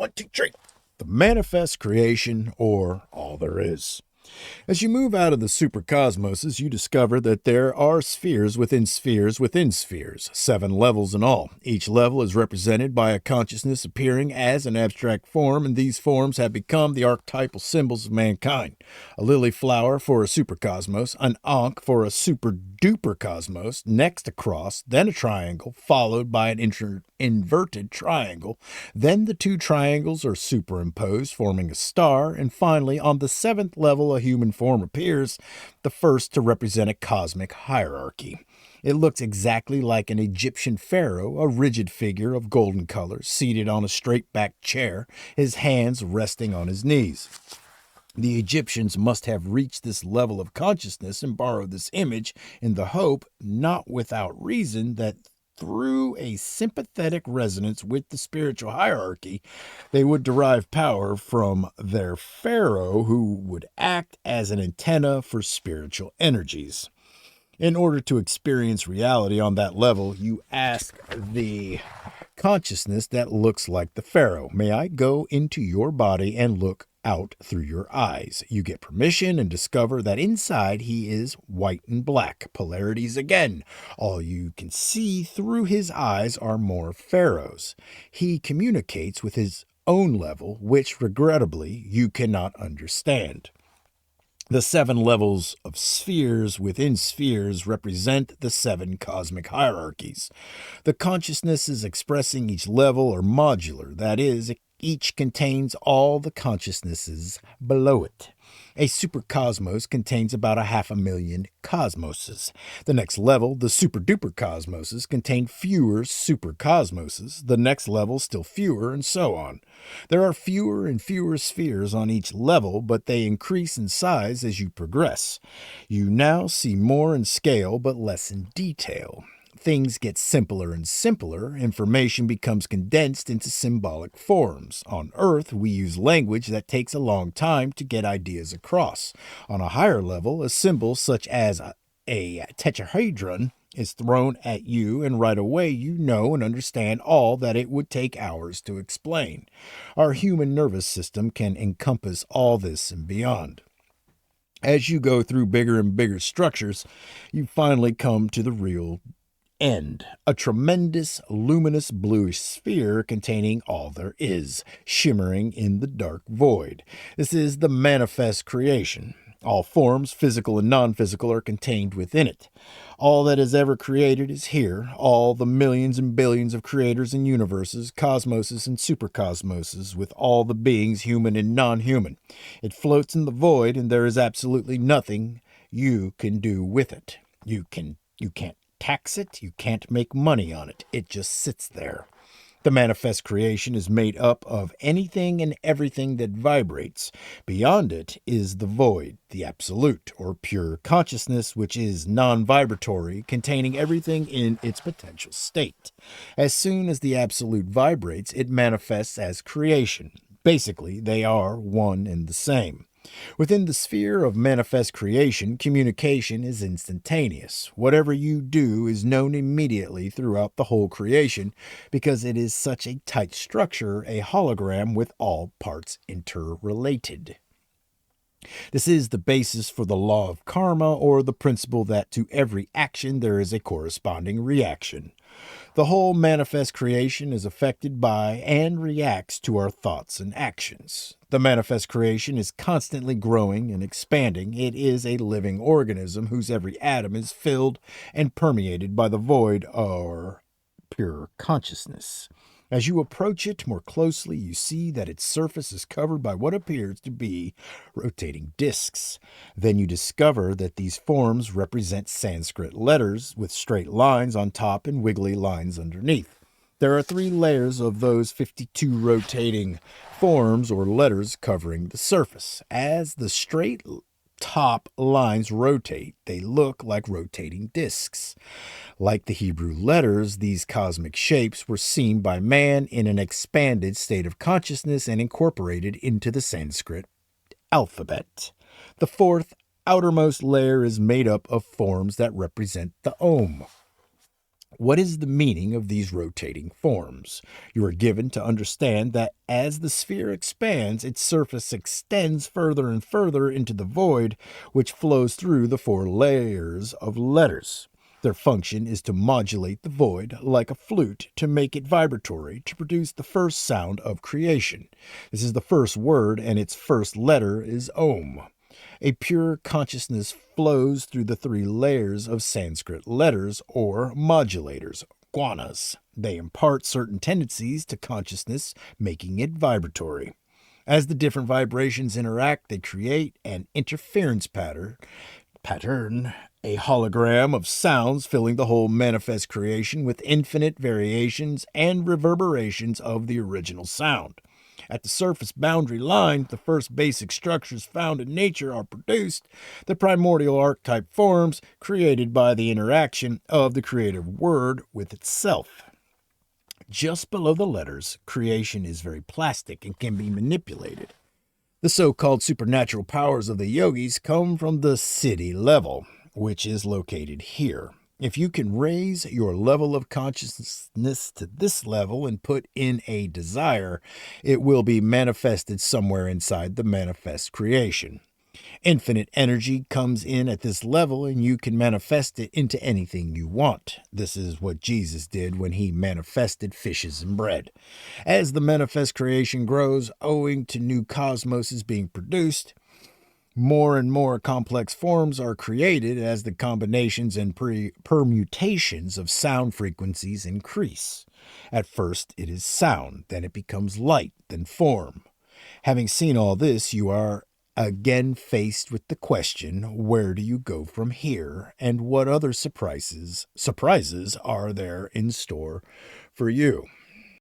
1, 2, 3. The manifest creation, or all there is. As you move out of the supercosmoses, you discover that there are spheres within spheres within spheres, 7 levels in all. Each level is represented by a consciousness appearing as an abstract form, and these forms have become the archetypal symbols of mankind. A lily flower for a supercosmos, an ankh for a super-duper cosmos, next a cross, then a triangle, followed by an inverted triangle. Then the 2 triangles are superimposed, forming a star, and finally, on the 7th level, a human form appears, the first to represent a cosmic hierarchy. It looks exactly like an Egyptian pharaoh, a rigid figure of golden color, seated on a straight-backed chair, his hands resting on his knees. The Egyptians must have reached this level of consciousness and borrowed this image in the hope, not without reason, that through a sympathetic resonance with the spiritual hierarchy, they would derive power from their pharaoh, who would act as an antenna for spiritual energies. In order to experience reality on that level, you ask the consciousness that looks like the pharaoh, "May I go into your body and look out through your eyes?" You get permission and discover that inside he is white and black, polarities again. All you can see through his eyes are more pharaohs. He communicates with his own level, which regrettably you cannot understand. The 7 levels of spheres within spheres represent the 7 cosmic hierarchies. The consciousnesses expressing each level are modular, that is, each contains all the consciousnesses below it. A supercosmos contains about 500,000 cosmoses. The next level, the super-duper cosmoses, contain fewer supercosmoses. The next level, still fewer, and so on. There are fewer and fewer spheres on each level, but they increase in size as you progress. You now see more in scale, but less in detail. Things get simpler and simpler. Information becomes condensed into symbolic forms. On Earth, we use language that takes a long time to get ideas across. On a higher level, a symbol such as a tetrahedron is thrown at you, and right away you know and understand all that it would take hours to explain. Our human nervous system can encompass all this and beyond. As you go through bigger and bigger structures, you finally come to the real end, a tremendous luminous bluish sphere containing all there is, shimmering in the dark void. This is the manifest creation. All forms, physical and non-physical, are contained within it. All that is ever created is here. All the millions and billions of creators and universes, cosmoses and supercosmoses, with all the beings, human and non-human. It floats in the void, and there is absolutely nothing you can do with it. You can't tax it, you can't make money on it. It just sits there. The manifest creation is made up of anything and everything that vibrates. Beyond it is the void, the absolute, or pure consciousness, which is non-vibratory, containing everything in its potential state. As soon as the absolute vibrates, it manifests as creation. Basically, they are one and the same. Within the sphere of manifest creation, communication is instantaneous. Whatever you do is known immediately throughout the whole creation because it is such a tight structure, a hologram with all parts interrelated. This is the basis for the law of karma, or the principle that to every action there is a corresponding reaction. The whole manifest creation is affected by and reacts to our thoughts and actions. The manifest creation is constantly growing and expanding. It is a living organism whose every atom is filled and permeated by the void, or pure consciousness. As you approach it more closely, you see that its surface is covered by what appears to be rotating discs. Then you discover that these forms represent Sanskrit letters with straight lines on top and wiggly lines underneath. There are 3 layers of those 52 rotating forms or letters covering the surface. As the straight top lines rotate, they look like rotating discs. Like the Hebrew letters, these cosmic shapes were seen by man in an expanded state of consciousness and incorporated into the Sanskrit alphabet. The 4th outermost layer is made up of forms that represent the Om. What is the meaning of these rotating forms? You are given to understand that as the sphere expands, its surface extends further and further into the void, which flows through the 4 layers of letters. Their function is to modulate the void like a flute to make it vibratory to produce the first sound of creation. This is the first word, and its first letter is Om. A pure consciousness flows through the 3 layers of Sanskrit letters or modulators, guanas. They impart certain tendencies to consciousness, making it vibratory. As the different vibrations interact, they create an interference pattern, a hologram of sounds filling the whole manifest creation with infinite variations and reverberations of the original sound. At the surface boundary line, the first basic structures found in nature are produced, the primordial archetype forms created by the interaction of the creative word with itself. Just below the letters, creation is very plastic and can be manipulated. The so-called supernatural powers of the yogis come from the siddhi level, which is located here. If you can raise your level of consciousness to this level and put in a desire, it will be manifested somewhere inside the manifest creation. Infinite energy comes in at this level and you can manifest it into anything you want. This is what Jesus did when he manifested fishes and bread. As the manifest creation grows, owing to new cosmoses being produced, more and more complex forms are created as the combinations and permutations of sound frequencies increase. At first it is sound, then it becomes light, then form. Having seen all this, you are again faced with the question, where do you go from here, and what other surprises are there in store for you?